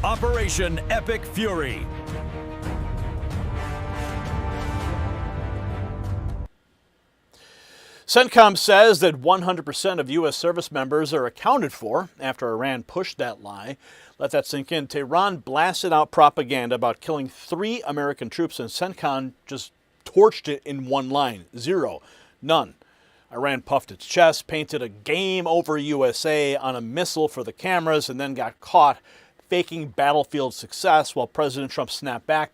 Operation Epic Fury. CENTCOM says that 100% of U.S. service members are accounted for after Iran pushed that lie. Let that sink in. Tehran blasted out propaganda about killing 3 American troops, and CENTCOM just torched it in one line. 0. None. Iran puffed its chest, painted a game over USA on a missile for the cameras, and then got caught faking battlefield success while President Trump snapped back.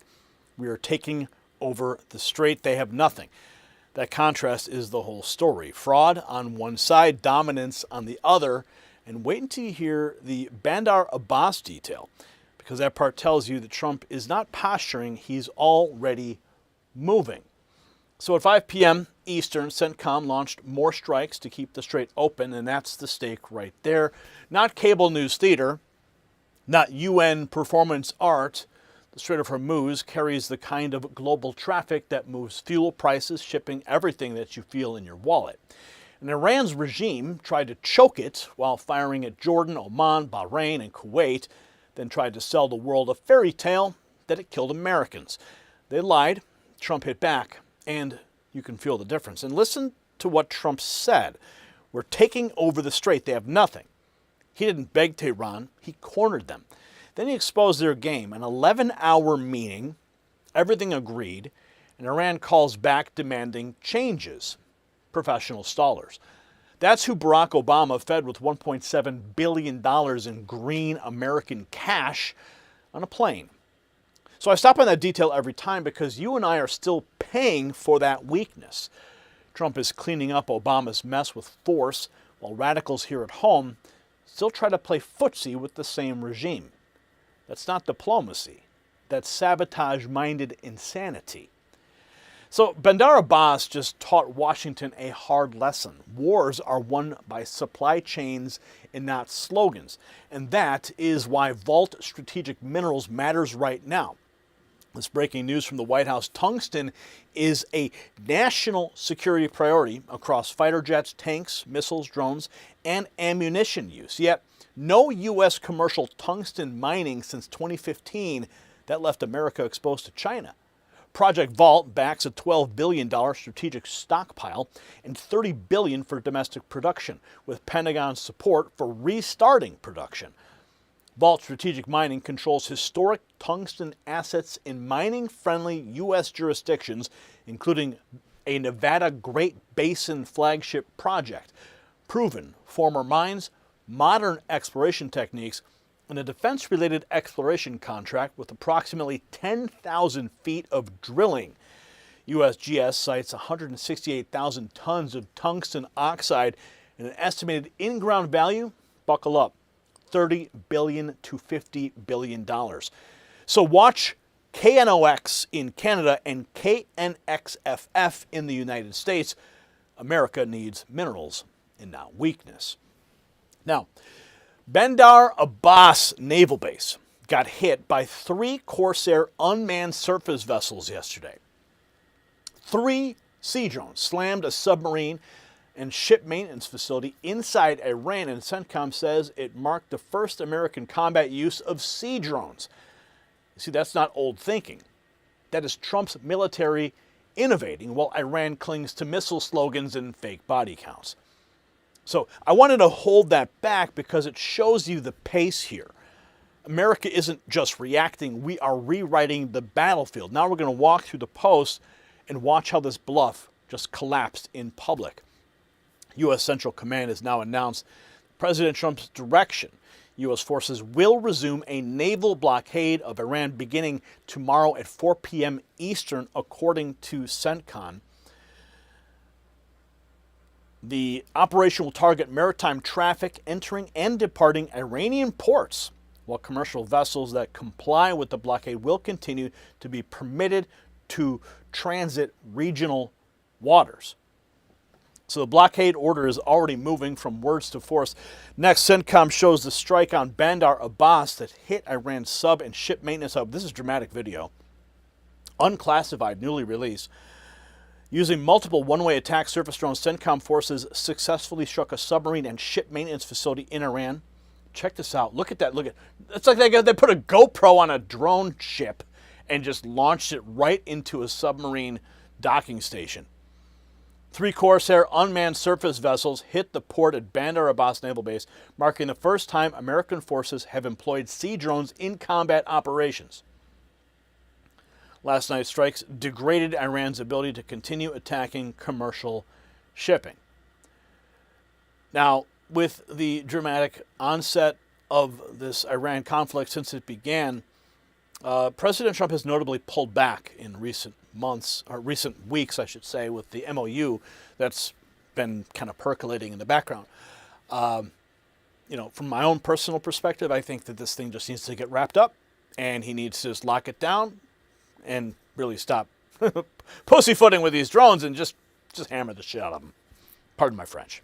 We are taking over the strait. They have nothing. That contrast is the whole story. Fraud on one side, dominance on the other. And wait until you hear the Bandar Abbas detail, because that part tells you that Trump is not posturing, he's already moving. So at 5 p.m. Eastern, CENTCOM launched more strikes to keep the strait open, and that's the stake right there. Not cable news theater, not UN performance art. The Strait of Hormuz carries the kind of global traffic that moves fuel prices, shipping everything that you feel in your wallet. And Iran's regime tried to choke it while firing at Jordan, Oman, Bahrain, and Kuwait, then tried to sell the world a fairy tale that it killed Americans. They lied, Trump hit back, and you can feel the difference. And listen to what Trump said. We're taking over the strait. They have nothing. He didn't beg Tehran, he cornered them. Then he exposed their game, an 11-hour meeting, everything agreed, and Iran calls back demanding changes. Professional stallers. That's who Barack Obama fed with $1.7 billion in green American cash on a plane. So I stop on that detail every time because you and I are still paying for that weakness. Trump is cleaning up Obama's mess with force, while radicals here at home still try to play footsie with the same regime. That's not diplomacy. That's sabotage-minded insanity. So Bandar Abbas just taught Washington a hard lesson. Wars are won by supply chains and not slogans. And that is why Vault Strategic Minerals matters right now. This breaking news from the White House: tungsten is a national security priority across fighter jets, tanks, missiles, drones, and ammunition use. Yet, no U.S. commercial tungsten mining since 2015. That left America exposed to China. Project Vault backs a $12 billion strategic stockpile and $30 billion for domestic production, with Pentagon support for restarting production. Vault Strategic Mining controls historic tungsten assets in mining-friendly U.S. jurisdictions, including a Nevada Great Basin flagship project, proven former mines, modern exploration techniques, and a defense-related exploration contract with approximately 10,000 feet of drilling. USGS cites 168,000 tons of tungsten oxide and an estimated in-ground value, buckle up, $30 billion to $50 billion. So watch KNOX in Canada and KNXFF in the United States. America needs minerals and not weakness. Now, Bandar Abbas Naval Base got hit by 3 Corsair unmanned surface vessels yesterday. 3 sea drones slammed a submarine and ship maintenance facility inside Iran, and CENTCOM says it marked the first American combat use of sea drones. You see, that's not old thinking. That is Trump's military innovating while Iran clings to missile slogans and fake body counts. So I wanted to hold that back because it shows you the pace here. America isn't just reacting, we are rewriting the battlefield. Now we're going to walk through the post and watch how this bluff just collapsed in public. U.S. Central Command has now announced President Trump's direction. U.S. forces will resume a naval blockade of Iran beginning tomorrow at 4 p.m. Eastern, according to CENTCOM. The operation will target maritime traffic entering and departing Iranian ports, while commercial vessels that comply with the blockade will continue to be permitted to transit regional waters. So the blockade order is already moving from words to force. Next, CENTCOM shows the strike on Bandar Abbas that hit Iran's sub and ship maintenance hub. This is dramatic video. Unclassified, newly released. Using multiple one-way attack surface drones, CENTCOM forces successfully struck a submarine and ship maintenance facility in Iran. check this out. Look at that. It's like they put a GoPro on a drone ship and just launched it right into a submarine docking station. 3 Corsair unmanned surface vessels hit the port at Bandar Abbas Naval Base, marking the first time American forces have employed sea drones in combat operations. Last night's strikes degraded Iran's ability to continue attacking commercial shipping. Now, with the dramatic onset of this Iran conflict since it began, President Trump has notably pulled back in recent weeks, I should say, with the MOU that's been kind of percolating in the background. From my own personal perspective, I think that this thing just needs to get wrapped up, and he needs to just lock it down and really stop pussyfooting with these drones and just hammer the shit out of them. Pardon my French.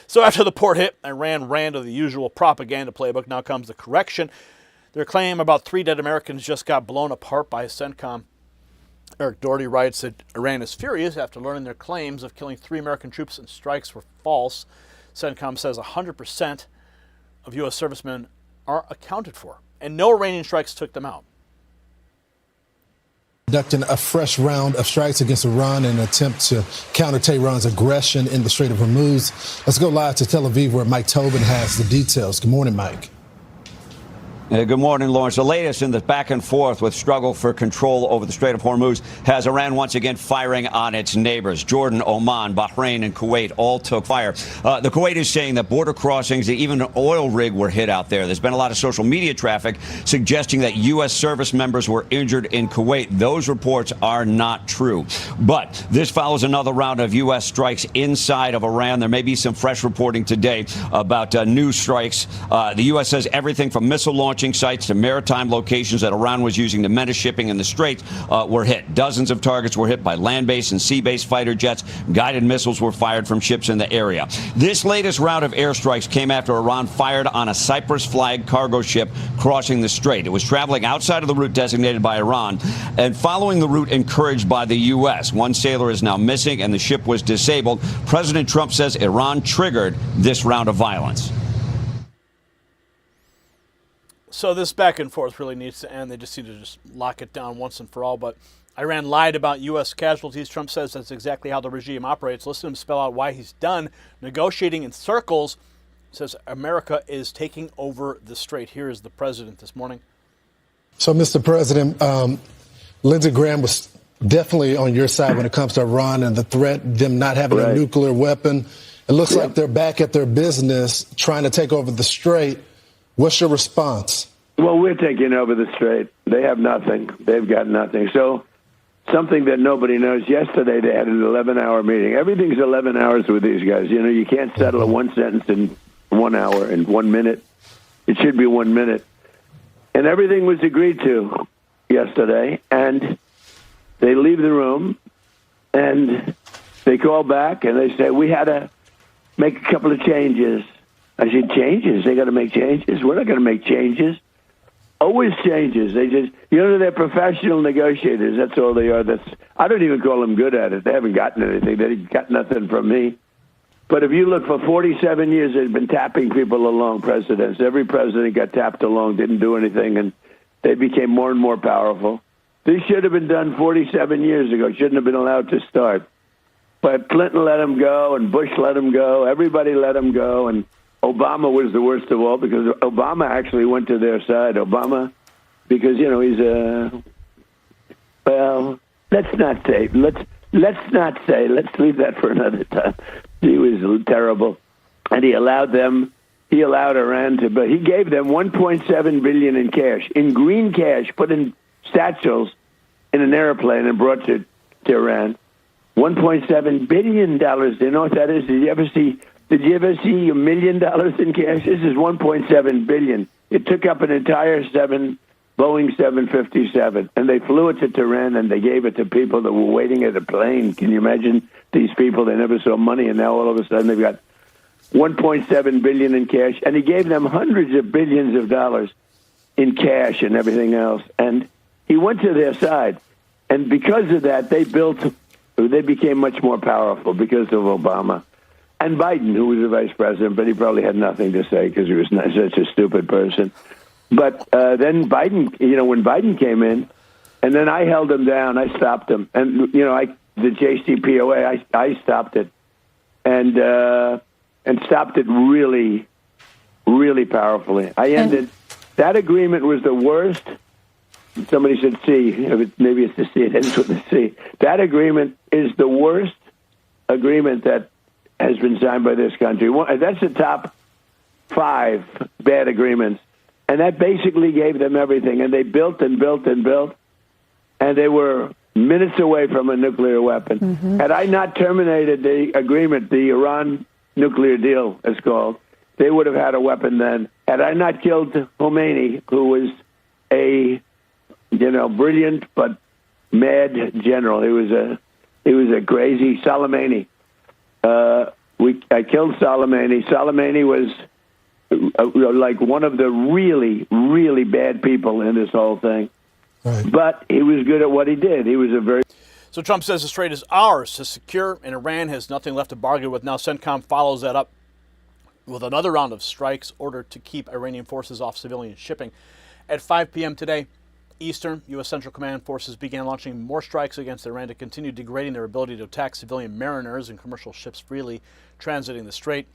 So after the port hit, Iran ran to the usual propaganda playbook. Now comes the correction. Their claim about 3 dead Americans just got blown apart by CENTCOM. Eric Doherty writes that Iran is furious after learning their claims of killing 3 American troops in strikes were false. CENTCOM says 100% of U.S. servicemen are accounted for, and no Iranian strikes took them out. Conducting a fresh round of strikes against Iran in an attempt to counter Tehran's aggression in the Strait of Hormuz. Let's go live to Tel Aviv where Mike Tobin has the details. Good morning, Mike. Good morning, Lawrence. The latest in the back and forth with struggle for control over the Strait of Hormuz has Iran once again firing on its neighbors. Jordan, Oman, Bahrain, and Kuwait all took fire. The Kuwait is saying that border crossings, even an oil rig were hit out there. There's been a lot of social media traffic suggesting that U.S. service members were injured in Kuwait. Those reports are not true. But this follows another round of U.S. strikes inside of Iran. There may be some fresh reporting today about new strikes. The U.S. says everything from missile launching sites to maritime locations that Iran was using to menace shipping in the Strait were hit. Dozens of targets were hit by land-based and sea-based fighter jets. Guided missiles were fired from ships in the area. This latest round of airstrikes came after Iran fired on a Cyprus-flagged cargo ship crossing the Strait. It was traveling outside of the route designated by Iran and following the route encouraged by the U.S. One sailor is now missing and the ship was disabled. President Trump says Iran triggered this round of violence. So this back and forth really needs to end. They just need to just lock it down once and for all. But Iran lied about U.S. casualties. Trump says that's exactly how the regime operates. Listen to him spell out why he's done negotiating in circles. Says America is taking over the Strait. Here is the president this morning. So, Mr. President, Lindsey Graham was definitely on your side when it comes to Iran and the threat, them not having a nuclear weapon. It looks like they're back at their business trying to take over the Strait. What's your response? Well, we're taking over the Strait. They have nothing. They've got nothing. So something that nobody knows, yesterday they had an 11-hour meeting. Everything's 11 hours with these guys. You know, you can't settle a one sentence in 1 hour, in 1 minute. It should be 1 minute. And everything was agreed to yesterday. And they leave the room, and they call back, and they say, we had to make a couple of changes. I said, changes? They got to make changes? We're not going to make changes. Always changes. They just, they're professional negotiators. That's all they are. I don't even call them good at it. They haven't gotten anything. They got nothing from me. But if you look, for 47 years, they've been tapping people along, presidents. Every president got tapped along, didn't do anything, and they became more and more powerful. This should have been done 47 years ago. Shouldn't have been allowed to start. But Clinton let them go, and Bush let them go. Everybody let them go, and Obama was the worst of all because Obama actually went to their side. Obama, because, he's let's not say. Let's leave that for another time. He was terrible. And he allowed Iran to, but he gave them $1.7 billion in cash, in green cash, put in satchels in an airplane and brought to Tehran. $1.7 billion. Do you know what that is? Did you ever see $1 million in cash? This is $1.7 billion. It took up an entire Boeing 757, and they flew it to Tehran, and they gave it to people that were waiting at a plane. Can you imagine these people? They never saw money, and now all of a sudden they've got $1.7 billion in cash, and he gave them hundreds of billions of dollars in cash and everything else, and he went to their side, and because of that, they became much more powerful because of Obama. and Biden, who was the vice president, but he probably had nothing to say because he was not such a stupid person. But then Biden, when Biden came in, and then I held him down, I stopped him, and the JCPOA, I stopped it, and stopped it really, really powerfully. I ended that agreement was the worst. Somebody said C. Maybe it's the C. It ends with the C. That agreement is the worst agreement that has been signed by this country. That's the top 5 bad agreements. And that basically gave them everything. And they built and built and built. And they were minutes away from a nuclear weapon. Mm-hmm. Had I not terminated the agreement, the Iran nuclear deal, it's called, they would have had a weapon then. Had I not killed Khomeini, who was a brilliant but mad general. He was a crazy Soleimani. I killed Soleimani. Soleimani was like one of the really, really bad people in this whole thing. Right. But he was good at what he did. He was a very... So Trump says the strait is ours to secure, and Iran has nothing left to bargain with. Now CENTCOM follows that up with another round of strikes ordered to keep Iranian forces off civilian shipping. At 5 p.m. today, Eastern, U.S. Central Command forces began launching more strikes against Iran to continue degrading their ability to attack civilian mariners and commercial ships freely transiting the strait.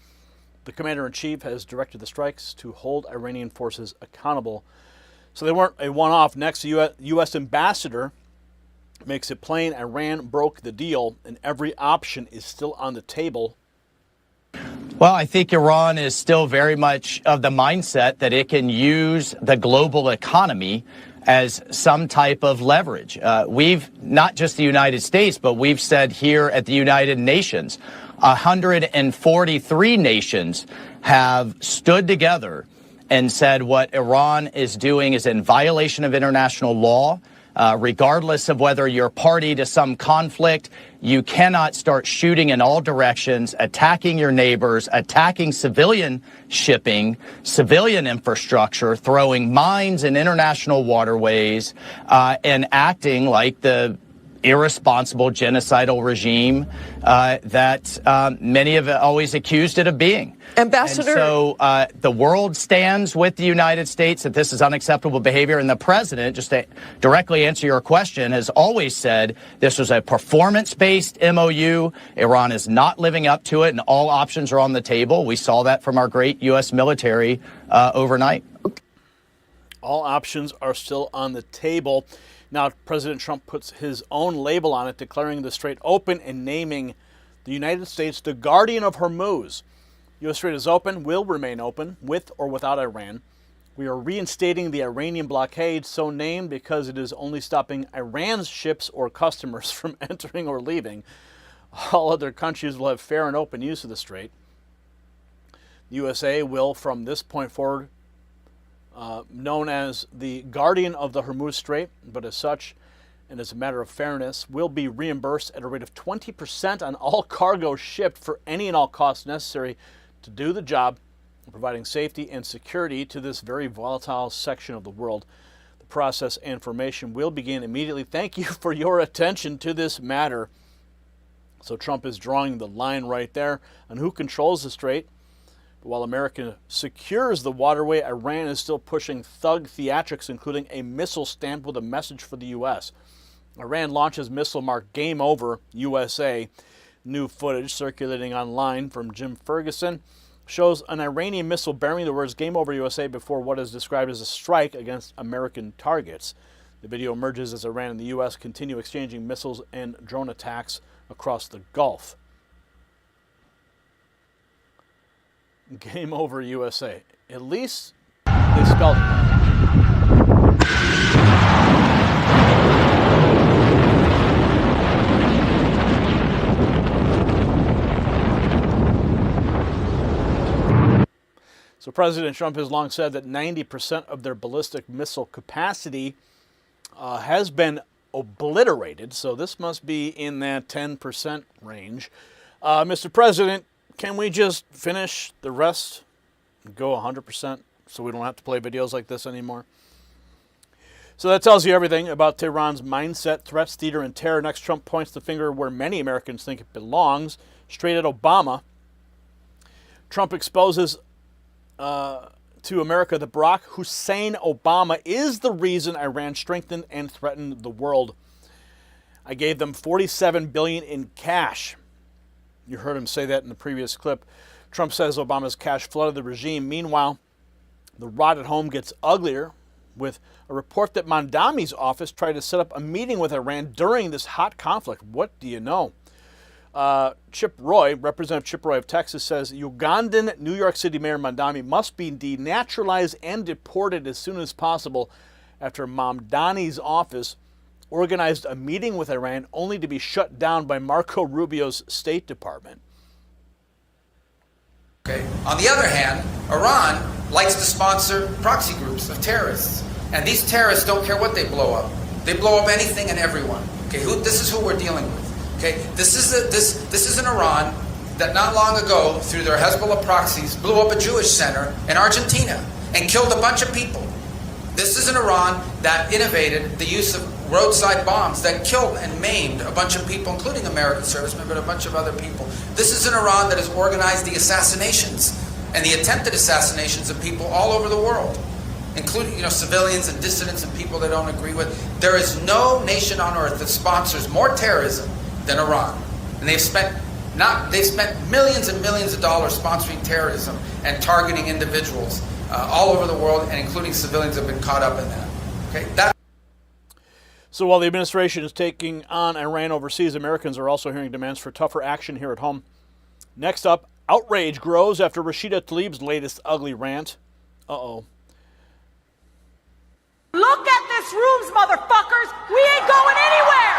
The commander-in-chief has directed the strikes to hold Iranian forces accountable. So they weren't a one-off. Next, the U.S. ambassador makes it plain Iran broke the deal, and every option is still on the table. Well, I think Iran is still very much of the mindset that it can use the global economy as some type of leverage. We've, not just the United States, but we've said here at the United Nations, 143 nations have stood together and said what Iran is doing is in violation of international law. Regardless of whether you're party to some conflict, you cannot start shooting in all directions, attacking your neighbors, attacking civilian shipping, civilian infrastructure, throwing mines in international waterways, and acting like the irresponsible genocidal regime that many have always accused it of being. Ambassador. And so the world stands with the United States that this is unacceptable behavior. And the president, just to directly answer your question, has always said this was a performance-based MOU. Iran is not living up to it, and all options are on the table. We saw that from our great U.S. military overnight. All options are still on the table. Now, President Trump puts his own label on it, declaring the strait open and naming the United States the guardian of Hormuz. U.S. Strait is open, will remain open, with or without Iran. We are reinstating the Iranian blockade, so named because it is only stopping Iran's ships or customers from entering or leaving. All other countries will have fair and open use of the strait. The USA will, from this point forward, known as the guardian of the Hormuz Strait, but as such, and as a matter of fairness, will be reimbursed at a rate of 20% on all cargo shipped for any and all costs necessary to do the job of providing safety and security to this very volatile section of the world. The process and formation will begin immediately. Thank you for your attention to this matter. So Trump is drawing the line right there on who controls the strait. But while America secures the waterway, Iran is still pushing thug theatrics, including a missile stamped with a message for the U.S. Iran launches missile marked Game Over USA. New footage circulating online from Jim Ferguson shows an Iranian missile bearing the words Game Over USA before what is described as a strike against American targets. The video emerges as Iran and the U.S. continue exchanging missiles and drone attacks across the Gulf. Game Over USA. At least they spelled it right. So President Trump has long said that 90% of their ballistic missile capacity has been obliterated. So this must be in that 10% range. Mr. President, can we just finish the rest and go 100% so we don't have to play videos like this anymore? So that tells you everything about Tehran's mindset, threats, theater, and terror. Next, Trump points the finger where many Americans think it belongs, straight at Obama. Trump exposes to America that Barack Hussein Obama is the reason Iran strengthened and threatened the world. I gave them $47 billion in cash. You heard him say that in the previous clip. Trump says Obama's cash flooded the regime. Meanwhile, the rot at home gets uglier with a report that Mandami's office tried to set up a meeting with Iran during this hot conflict. What do you know? Chip Roy, Representative Chip Roy of Texas, says Ugandan New York City Mayor Mandami must be denaturalized and deported as soon as possible after Mamdani's office organized a meeting with Iran only to be shut down by Marco Rubio's State Department. Okay. On the other hand, Iran likes to sponsor proxy groups of terrorists. And these terrorists don't care what they blow up. They blow up anything and everyone. Okay, this is who we're dealing with. Okay, this is an Iran that not long ago, through their Hezbollah proxies, blew up a Jewish center in Argentina and killed a bunch of people. This is an Iran that innovated the use of roadside bombs that killed and maimed a bunch of people, including American servicemen, but a bunch of other people. This is an Iran that has organized the assassinations and the attempted assassinations of people all over the world, including, civilians and dissidents and people they don't agree with. There is no nation on earth that sponsors more terrorism than Iran. And they've spent millions and millions of dollars sponsoring terrorism and targeting individuals all over the world, and including civilians have been caught up in that. Okay, So while the administration is taking on Iran overseas, Americans are also hearing demands for tougher action here at home. Next up, outrage grows after Rashida Tlaib's latest ugly rant. Uh-oh. Look at this rooms, motherfuckers! We ain't going anywhere!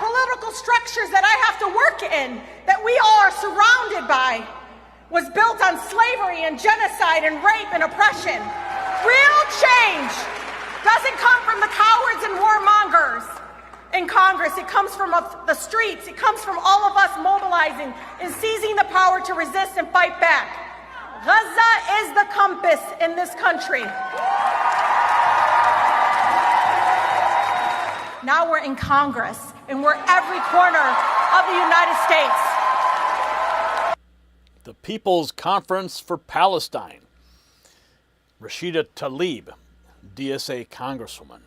Political structures that I have to work in, that we all are surrounded by, was built on slavery and genocide and rape and oppression. Real change doesn't come from the cowards and warmongers in Congress. It comes from the streets. It comes from all of us mobilizing and seizing the power to resist and fight back. Gaza is the compass in this country. Now we're in Congress, and we're every corner of the United States. The People's Conference for Palestine. Rashida Tlaib, DSA Congresswoman.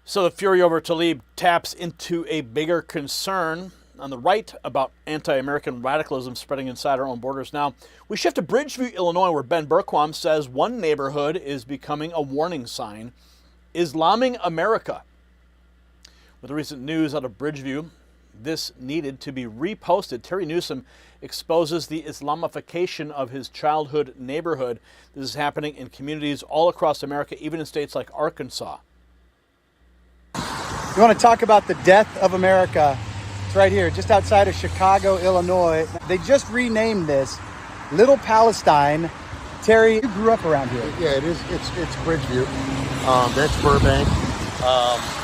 So the fury over Tlaib taps into a bigger concern on the right about anti-American radicalism spreading inside our own borders. Now, we shift to Bridgeview, Illinois, where Ben Berquam says one neighborhood is becoming a warning sign, Islaming America. With the recent news out of Bridgeview, this needed to be reposted. Terry Newsom exposes the Islamification of his childhood neighborhood. This is happening in communities all across America, even in states like Arkansas. You want to talk about the death of America? It's right here, just outside of Chicago, Illinois. They just renamed this Little Palestine. Terry, you grew up around here. Yeah, it is. It's Bridgeview. That's Burbank.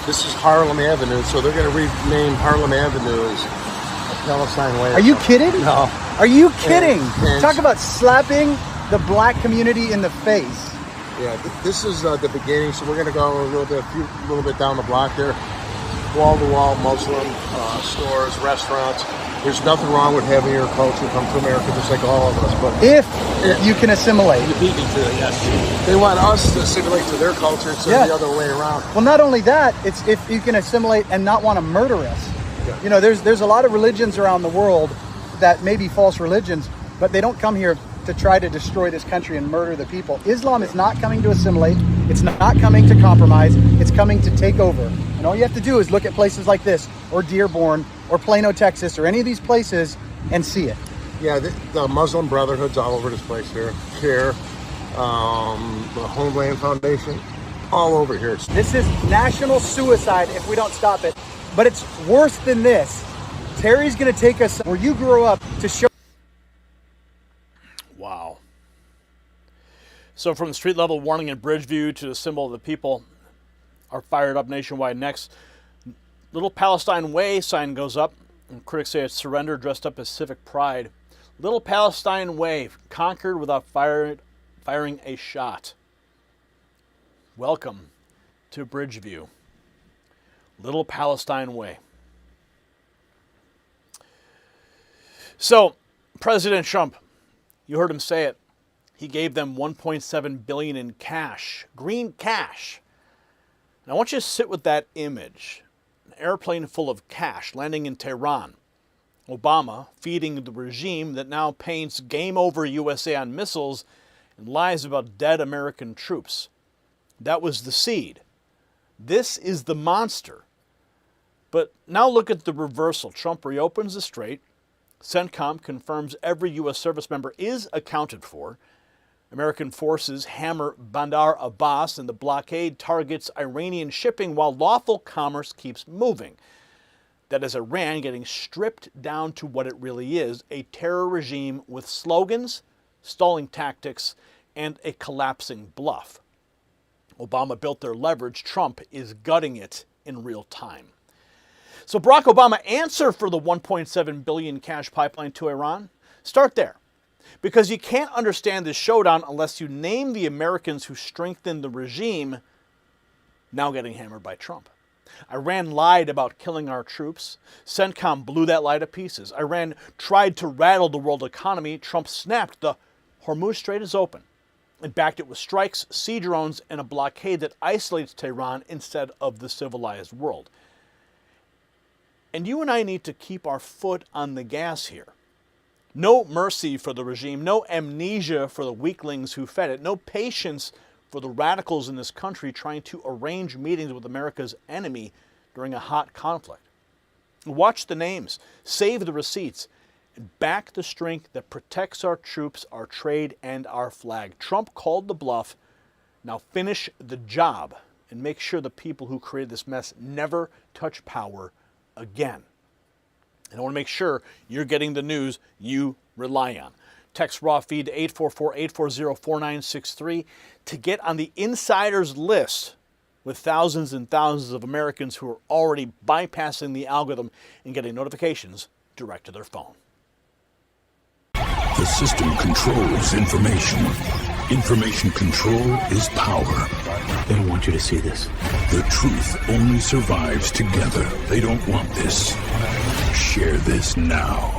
This is Harlem Avenue, so they're going to rename Harlem Avenue as Palestine Way. Are you kidding? No. Are you kidding? And Talk about slapping the black community in the face. Yeah, this is the beginning, so we're going to go a little bit down the block there. Wall-to-wall Muslim stores, restaurants. There's nothing wrong with having your culture come to America, just like all of us. But if you can assimilate. You beat me to it, yes. They want us to assimilate to their culture instead of the other way around. Well, not only that, it's if you can assimilate and not want to murder us. Yeah. You know, there's a lot of religions around the world that may be false religions, but they don't come here to try to destroy this country and murder the people. Islam is not coming to assimilate. It's not coming to compromise. It's coming to take over. And all you have to do is look at places like this, or Dearborn, or Plano, Texas, or any of these places and see it. Yeah, the Muslim Brotherhood's all over this place here. CARE, the Homeland Foundation, all over here. This is national suicide if we don't stop it. But it's worse than this. Terry's going to take us where you grew up to show. Wow. So from the street level warning in Bridgeview to the symbol of the people are fired up nationwide. Next, Little Palestine Way sign goes up, and critics say it's surrender dressed up as civic pride. Little Palestine Way, conquered without firing a shot. Welcome to Bridgeview. Little Palestine Way. So, President Trump, you heard him say it. He gave them $1.7 billion in cash, green cash. And I want you to sit with that image. An airplane full of cash landing in Tehran. Obama feeding the regime that now paints game over USA on missiles and lies about dead American troops. That was the seed. This is the monster. But now look at the reversal. Trump reopens the strait. CENTCOM confirms every U.S. service member is accounted for. American forces hammer Bandar Abbas, and the blockade targets Iranian shipping while lawful commerce keeps moving. That is Iran getting stripped down to what it really is, a terror regime with slogans, stalling tactics, and a collapsing bluff. Obama built their leverage. Trump is gutting it in real time. So Barack Obama, answer for the $1.7 billion cash pipeline to Iran? Start there. Because you can't understand this showdown unless you name the Americans who strengthened the regime now getting hammered by Trump. Iran lied about killing our troops. CENTCOM blew that lie to pieces. Iran tried to rattle the world economy. Trump snapped. The Hormuz Strait is open. And backed it with strikes, sea drones, and a blockade that isolates Tehran instead of the civilized world. And you and I need to keep our foot on the gas here. No mercy for the regime, no amnesia for the weaklings who fed it, no patience for the radicals in this country trying to arrange meetings with America's enemy during a hot conflict. Watch the names, save the receipts, and back the strength that protects our troops, our trade, and our flag. Trump called the bluff. Now finish the job and make sure the people who created this mess never touch power again. And I want to make sure you're getting the news you rely on. Text raw feed to 844-840-4963 to get on the insiders list with thousands and thousands of Americans who are already bypassing the algorithm and getting notifications direct to their phone. The system controls information. Information control is power. They don't want you to see this. The truth only survives together. They don't want this. Share this now.